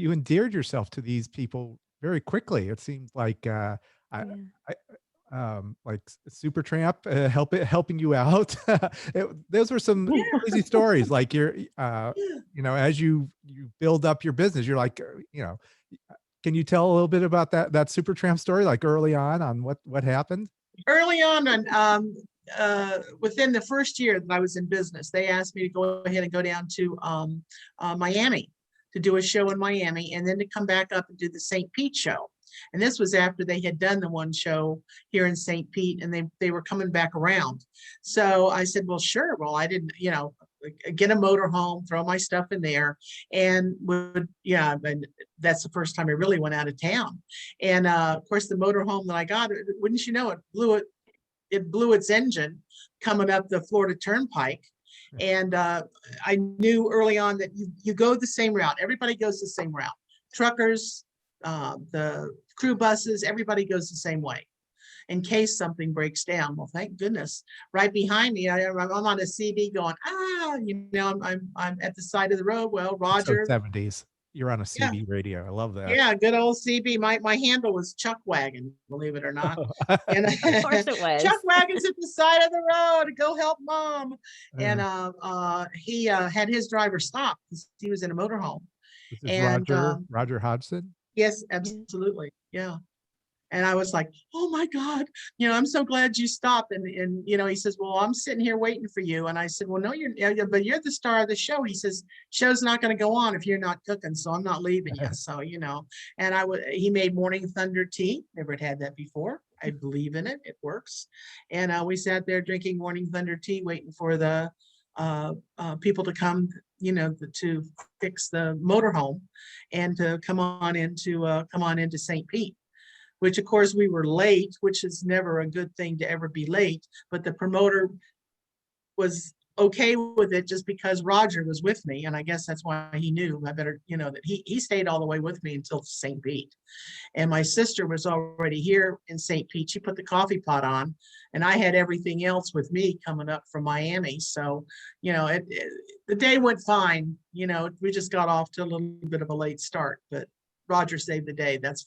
you endeared yourself to these people very quickly. It seemed like, I Yeah. I like Supertramp, helping you out. Those were some Yeah. crazy stories, like, as you build up your business, you're like, can you tell a little bit about that Supertramp story, like, early on what happened? Early on, within the first year that I was in business, they asked me to go ahead and go down to Miami to do a show in Miami, and then to come back up and do the St. Pete show. And this was after they had done the one show here in St. Pete, and they were coming back around. So I said, well, sure. Well, I didn't, get a motor home, throw my stuff in there, and and that's the first time I really went out of town. And of course, the motor home that I got, wouldn't you know, it blew its engine coming up the Florida Turnpike. And I knew early on that you go the same route. Everybody goes the same route. Truckers, the crew buses, everybody goes the same way in case something breaks down. Well, thank goodness. Right behind me, I'm on a CD going, I'm at the side of the road. Well, So Roger, 70s. You're on a yeah, CB radio. I love that. yeah, good old CB. My handle was Chuck Wagon, believe it or not. And Of course it Chuck was. Wagon's at the side of the road. Go help mom. And Uh, he had his driver stop because he was in a motorhome. this is And Roger Hodgson? yes, Yeah. absolutely, yeah. And I was like, oh my God, I'm so glad you stopped. And he says, well, I'm sitting here waiting for you. And I said, well, no, but you're the star of the show. He says, show's not going to go on if you're not cooking. So I'm not leaving you. So, and he made morning thunder tea. Never had that before. I believe in it. It works. And we sat there drinking morning thunder tea, waiting for the people to come, to fix the motorhome and to come on into St. Pete, which of course we were late, which is never a good thing to ever be late. But the promoter was okay with it just because Roger was with me. And I guess that's why he knew I better, that he stayed all the way with me until St. Pete. And my sister was already here in St. Pete. She put the coffee pot on, and I had everything else with me coming up from Miami. So, the day went fine. We just got off to a little bit of a late start, but Roger saved the day. That's